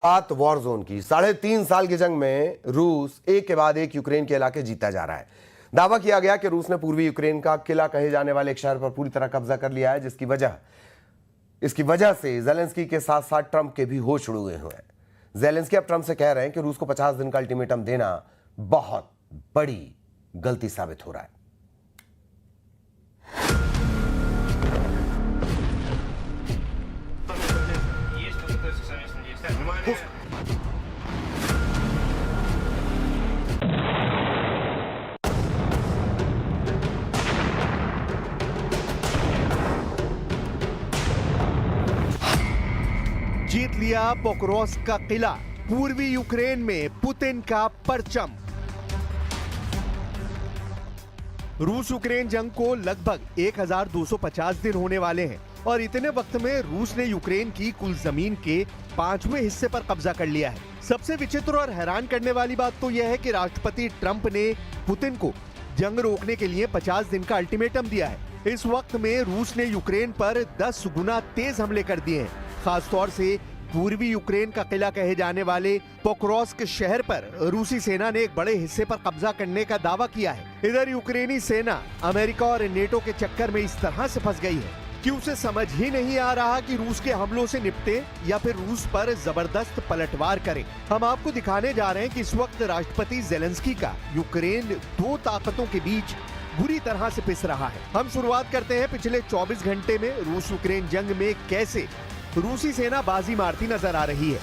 बात war zone की। 3.5 साल की जंग में रूस एक के बाद एक यूक्रेन के इलाके जीतता जा रहा है। दावा किया गया कि रूस ने पूर्वी यूक्रेन का किला कहे जाने वाले एक शहर पर पूरी तरह कब्जा कर लिया है, इसकी वजह से जेलेंस्की के साथ साथ ट्रंप के भी होश उड़ गए हुए हैं। जेलेंस्की अब ट्रंप से कह रहे हैं कि रूस को 50 दिन का अल्टीमेटम देना बहुत बड़ी गलती साबित हो रहा है। जीत लिया पोक्रोव्स्क का किला, पूर्वी यूक्रेन में पुतिन का परचम। रूस यूक्रेन जंग को लगभग 1250 दिन होने वाले हैं और इतने वक्त में रूस ने यूक्रेन की कुल जमीन के 5वें हिस्से पर कब्जा कर लिया है। सबसे विचित्र और हैरान करने वाली बात तो यह है कि राष्ट्रपति ट्रंप ने पुतिन को जंग रोकने के लिए 50 दिन का अल्टीमेटम दिया है। इस वक्त में रूस ने यूक्रेन पर 10 गुना तेज हमले कर दिए हैं। खासतौर से पूर्वी यूक्रेन का किला कहे जाने वाले पोक्रोव्स्क शहर पर रूसी सेना ने एक बड़े हिस्से पर कब्जा करने का दावा किया है। इधर यूक्रेनी सेना अमेरिका और नेटो के चक्कर में इस तरह से फंस गई है कि उसे समझ ही नहीं आ रहा कि रूस के हमलों से निपटे या फिर रूस पर जबरदस्त पलटवार करे। हम आपको दिखाने जा रहे हैं कि इस वक्त राष्ट्रपति जेलेंस्की का यूक्रेन दो ताकतों के बीच बुरी तरह से पिस रहा है। हम शुरुआत करते हैं पिछले 24 घंटे में रूस यूक्रेन जंग में कैसे रूसी सेना बाजी मारती नजर आ रही है।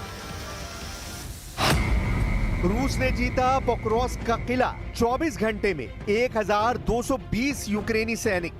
रूस ने जीता पोक्रोव्स्क का किला, 24 घंटे में 1220 यूक्रेनी सैनिक।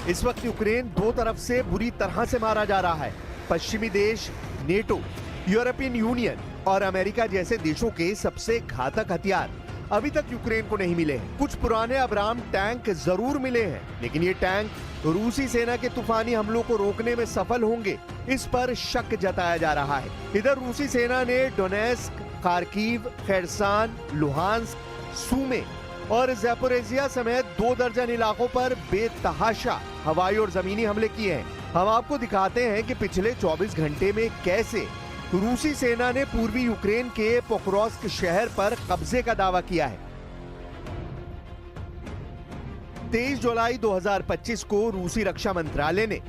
इस वक्त यूक्रेन दो तरफ से बुरी तरह से मारा जा रहा है। पश्चिमी देश, नेटो, यूरोपियन यूनियन और अमेरिका जैसे देशों के सबसे घातक हथियार अभी तक यूक्रेन को नहीं मिले हैं। कुछ पुराने अब्राम टैंक जरूर मिले हैं, लेकिन ये टैंक रूसी सेना के तूफानी हमलों को रोकने में सफल होंगे, इस पर शक जताया जा रहा है। इधर रूसी सेना ने डोनेस्क, खार्किव, खेरसान, लुहांस्क, सूमे और ज़ैपोरिज़िया समेत 2 दर्जन इलाकों पर बेतहाशा हवाई और जमीनी हमले किए हैं। हम आपको दिखाते हैं कि पिछले 24 घंटे में कैसे रूसी सेना ने पूर्वी यूक्रेन के पोक्रोव्स्क शहर पर कब्जे का दावा किया है। 23 जुलाई 2025 को रूसी रक्षा मंत्रालय ने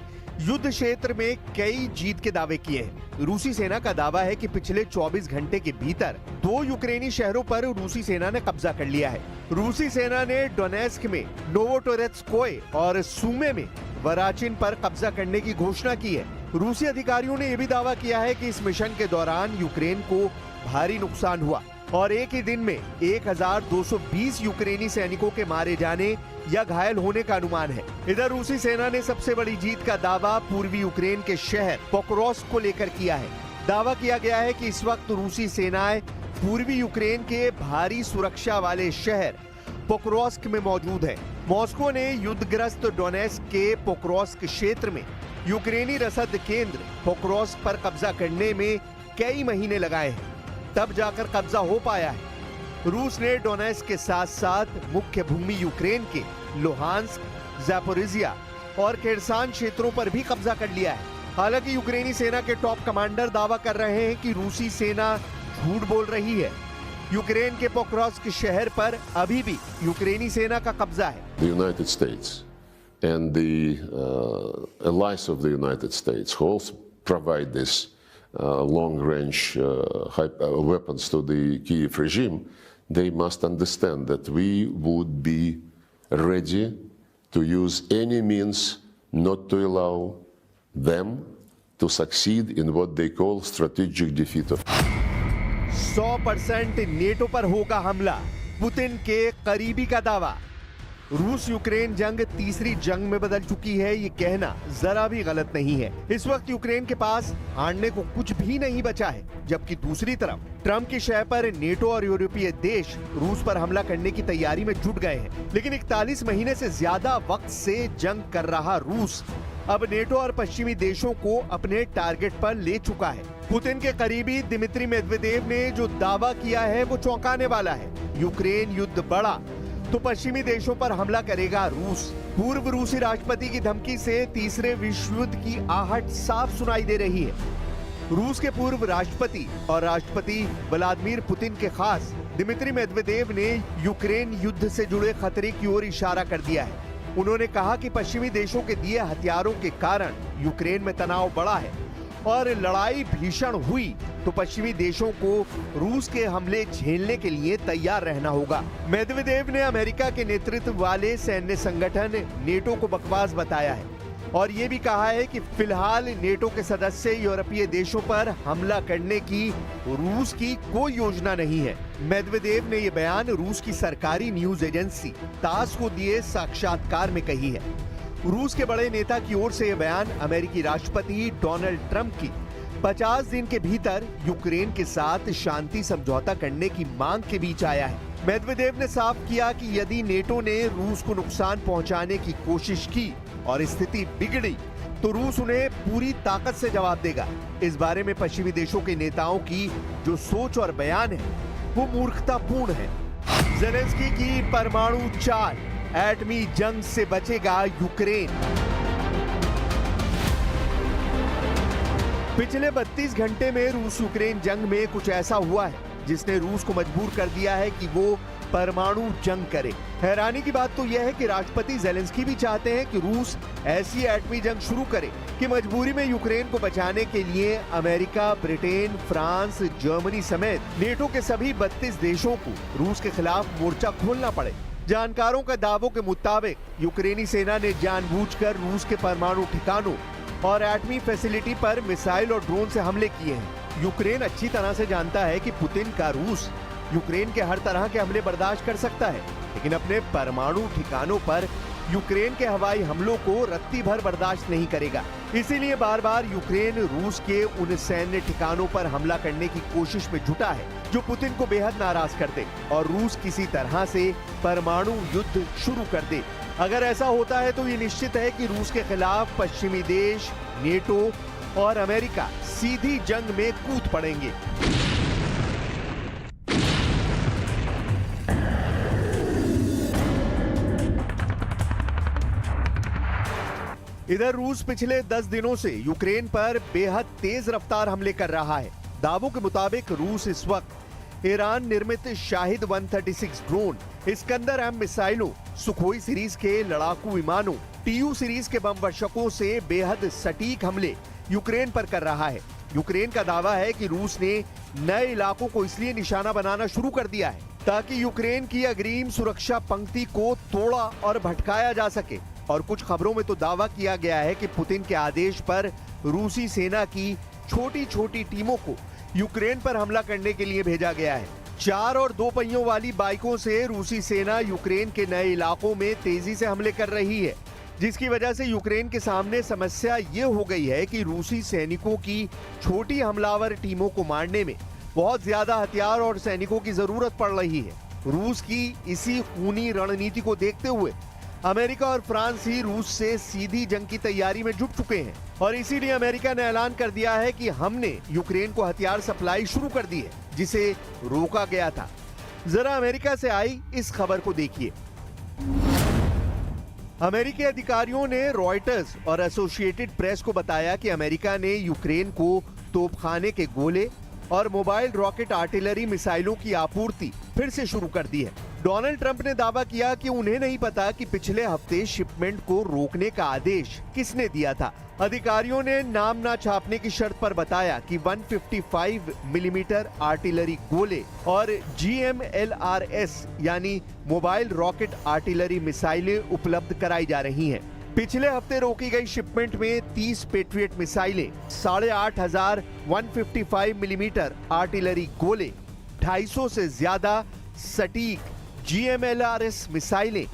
युद्ध क्षेत्र में कई जीत के दावे किए हैं। रूसी सेना का दावा है कि पिछले 24 घंटे के भीतर 2 यूक्रेनी शहरों पर रूसी सेना ने कब्जा कर लिया है। रूसी सेना ने डोनेस्क में नोवोटोरेत्स्कोय और सूमे में वराचिन पर कब्जा करने की घोषणा की है। रूसी अधिकारियों ने यह भी दावा किया है कि इस मिशन के दौरान यूक्रेन को भारी नुकसान हुआ और एक ही दिन में 1220 यूक्रेनी सैनिकों के मारे जाने या घायल होने का अनुमान है। इधर रूसी सेना ने सबसे बड़ी जीत का दावा पूर्वी यूक्रेन के शहर पोक्रोव्स्क को लेकर किया है। दावा किया गया है कि इस वक्त रूसी सेनाएं पूर्वी यूक्रेन के भारी सुरक्षा वाले शहर पोक्रोव्स्क में मौजूद है। मॉस्को ने युद्धग्रस्त डोनेस्क के पोक्रोव्स्क क्षेत्र में यूक्रेनी रसद केंद्र पोक्रोव्स्क पर कब्जा करने में कई महीने लगाए हैं, तब जाकर कब्जा हो पाया है। रूस ने डोनेस्क के साथ साथ मुख्य भूमि यूक्रेन के लुहांस्क, ज़ैपोरिज़िया और खेरसान क्षेत्रों पर भी कब्जा कर लिया है। हालांकि यूक्रेनी सेना के टॉप कमांडर दावा कर रहे हैं कि रूसी सेना झूठ बोल रही है। यूक्रेन के पोक्रोव्स्क शहर पर अभी भी यूक्रेनी सेना का कब्जा है। The United States and the allies of the United States who also provide this long-range weapons to the Kyiv regime, they must understand that we would be ready to use any means not to allow them to succeed in what they call strategic defeat of 100% NATO पर होगा हमला, Putin के करीबी का दावा। रूस Ukraine जंग तीसरी जंग में बदल चुकी है, ये कहना जरा भी गलत नहीं है। इस वक्त यूक्रेन के पास हारने को कुछ भी नहीं बचा है, जबकि दूसरी तरफ ट्रंप की शह पर नेटो और यूरोपीय देश रूस पर हमला करने की तैयारी में जुट गए हैं। लेकिन 41 महीने से ज्यादा वक्त से जंग कर रहा रूस अब नेटो और पश्चिमी देशों को अपने टारगेट पर ले चुका है। पुतिन के करीबी दिमित्री मेदवेदेव ने जो दावा किया है वो चौंकाने वाला है। यूक्रेन युद्ध बढ़ा तो पश्चिमी देशों पर हमला करेगा रूस। पूर्व रूसी राष्ट्रपति की धमकी से तीसरे विश्व युद्ध की आहट साफ सुनाई दे रही है। रूस के पूर्व राष्ट्रपति और राष्ट्रपति व्लादिमीर पुतिन के खास दिमित्री मेदवेदेव ने यूक्रेन युद्ध से जुड़े खतरे की ओर इशारा कर दिया है। उन्होंने कहा कि पश्चिमी देशों के दिए हथियारों के कारण यूक्रेन में तनाव बढ़ा है और लड़ाई भीषण हुई तो पश्चिमी देशों को रूस के हमले झेलने के लिए तैयार रहना होगा। मेदवेदेव ने अमेरिका के नेतृत्व वाले सैन्य संगठन नेटो को बकवास बताया है और ये भी कहा है कि फिलहाल नेटो के सदस्य यूरोपीय देशों पर हमला करने की रूस की कोई योजना नहीं है। मेदवेदेव ने यह बयान रूस की सरकारी न्यूज एजेंसी तास को दिए साक्षात्कार में कही है। रूस के बड़े नेता की ओर से यह बयान अमेरिकी राष्ट्रपति डोनाल्ड ट्रंप की 50 दिन के भीतर यूक्रेन के साथ शांति समझौता करने की मांग के बीच आया है। मेदवेदेव ने साफ किया कि यदि नेटो ने रूस को नुकसान पहुंचाने की कोशिश की और स्थिति बिगड़ी तो रूस उन्हें पूरी ताकत से जवाब देगा। इस बारे में पश्चिमी देशों के नेताओं की जो सोच और बयान है वो मूर्खतापूर्ण है। ज़ेलेंस्की की परमाणु चाल, एटमी जंग से बचेगा यूक्रेन। पिछले 32 घंटे में रूस यूक्रेन जंग में कुछ ऐसा हुआ है जिसने रूस को मजबूर कर दिया है कि वो परमाणु जंग करे। हैरानी की बात तो यह है कि राष्ट्रपति ज़ेलेंस्की भी चाहते हैं कि रूस ऐसी एटमी जंग शुरू करे कि मजबूरी में यूक्रेन को बचाने के लिए अमेरिका, ब्रिटेन, फ्रांस, जर्मनी समेत नेटो के सभी 32 देशों को रूस के खिलाफ मोर्चा खोलना पड़े। जानकारों का दावों के मुताबिक यूक्रेनी सेना ने जानबूझकर रूस के परमाणु ठिकानों और एटमी फैसिलिटी पर मिसाइल और ड्रोन से हमले किए हैं। यूक्रेन अच्छी तरह से जानता है कि पुतिन का रूस यूक्रेन के हर तरह के हमले बर्दाश्त कर सकता है, लेकिन अपने परमाणु ठिकानों पर यूक्रेन के हवाई हमलों को रत्ती भर बर्दाश्त नहीं करेगा। इसीलिए बार बार यूक्रेन रूस के उन सैन्य ठिकानों पर हमला करने की कोशिश में जुटा है जो पुतिन को बेहद नाराज कर दे और रूस किसी तरह से परमाणु युद्ध शुरू कर दे। अगर ऐसा होता है तो ये निश्चित है कि रूस के खिलाफ पश्चिमी देश, नेटो और अमेरिका सीधी जंग में कूद पड़ेंगे। इधर रूस पिछले 10 दिनों से यूक्रेन पर बेहद तेज रफ्तार हमले कर रहा है। दावों के मुताबिक रूस इस वक्त ईरान निर्मित शाहिद 136 ड्रोन, इस्कंदर M मिसाइलों, सुखोई सीरीज के लड़ाकू विमानों, TU सीरीज के बम वर्षकों से बेहद सटीक हमले यूक्रेन पर कर रहा है। यूक्रेन का दावा है कि रूस ने नए इलाकों को इसलिए निशाना बनाना शुरू कर दिया है ताकि यूक्रेन की अग्रिम सुरक्षा पंक्ति को तोड़ा और भटकाया जा सके। और कुछ खबरों में तो दावा किया गया है कि पुतिन के आदेश पर रूसी सेना की छोटी छोटी टीमों को यूक्रेन पर हमला करने के लिए भेजा गया है। 4 और 2 पहियों वाली बाइकों से रूसी सेना यूक्रेन के नए इलाकों में तेजी से हमले कर रही है, जिसकी वजह से यूक्रेन के सामने समस्या ये हो गई है कि रूसी सैनिकों की छोटी हमलावर टीमों को मारने में बहुत ज्यादा हथियार और सैनिकों की जरूरत पड़ रही है। रूस की इसी खूनी रणनीति को देखते हुए अमेरिका और फ्रांस ही रूस से सीधी जंग की तैयारी में जुट चुके हैं और इसीलिए अमेरिका ने ऐलान कर दिया है कि हमने यूक्रेन को हथियार सप्लाई शुरू कर दी है, जिसे रोका गया था। जरा अमेरिका से आई इस खबर को देखिए। अमेरिकी अधिकारियों ने रॉयटर्स और एसोसिएटेड प्रेस को बताया कि अमेरिका ने यूक्रेन को तोपखाने के गोले और मोबाइल रॉकेट आर्टिलरी मिसाइलों की आपूर्ति फिर से शुरू कर दी है। डोनाल्ड ट्रंप ने दावा किया कि उन्हें नहीं पता कि पिछले हफ्ते शिपमेंट को रोकने का आदेश किसने दिया था। अधिकारियों ने नाम ना छापने की शर्त पर बताया कि 155 मिलीमीटर आर्टिलरी गोले और GMLRS यानी मोबाइल रॉकेट आर्टिलरी मिसाइलें उपलब्ध कराई जा रही हैं। पिछले हफ्ते रोकी गई शिपमेंट में 30 पेट्रियट मिसाइलें, 8,500 155 मिलीमीटर आर्टिलरी गोले, 250 से ज्यादा सटीक GMLRS मिसाइलें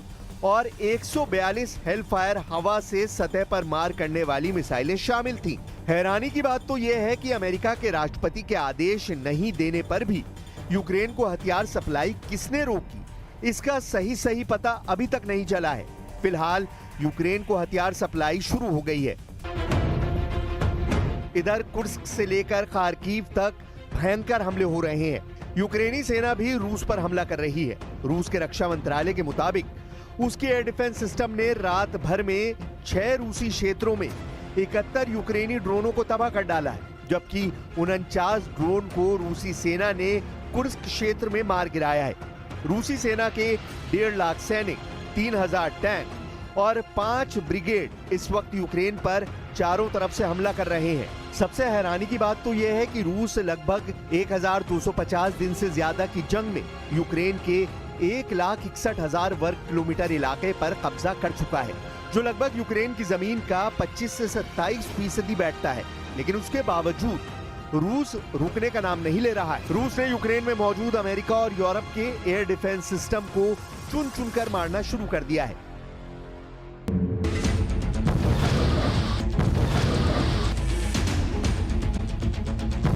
और 142 हेलफायर हवा से सतह पर मार करने वाली मिसाइलें शामिल थीं। हैरानी की बात तो यह है कि अमेरिका के राष्ट्रपति के आदेश नहीं देने पर भी यूक्रेन को हथियार सप्लाई किसने रोकी, इसका सही पता अभी तक नहीं चला है। फिलहाल यूक्रेन को हथियार सप्लाई शुरू हो गई है। इधर कुर्स्क से लेकर खार्किव तक भयंकर हमले हो रहे हैं। यूक्रेनी सेना भी रूस पर हमला कर रही है। रूस के रक्षा मंत्रालय के मुताबिक उसके एयर डिफेंस सिस्टम ने रात भर में 6 रूसी क्षेत्रों में 71 यूक्रेनी ड्रोनों को तबाह कर डाला है। जबकि 49 ड्रोन को रूसी सेना ने कुर्स्क क्षेत्र में मार गिराया है। रूसी सेना के 1.5 लाख सैनिक, 3000 टैंक और 5 ब्रिगेड इस वक्त यूक्रेन पर चारों तरफ से हमला कर रहे हैं। सबसे हैरानी की बात तो यह है कि रूस लगभग 1250 दिन से ज्यादा की जंग में यूक्रेन के 1,61,000 वर्ग किलोमीटर इलाके पर कब्जा कर चुका है, जो लगभग यूक्रेन की जमीन का 25 से 27% बैठता है। लेकिन उसके बावजूद रूस रुकने का नाम नहीं ले रहा है। रूस ने यूक्रेन में मौजूद अमेरिका और यूरोप के एयर डिफेंस सिस्टम को चुन चुनकर मारना शुरू कर दिया है।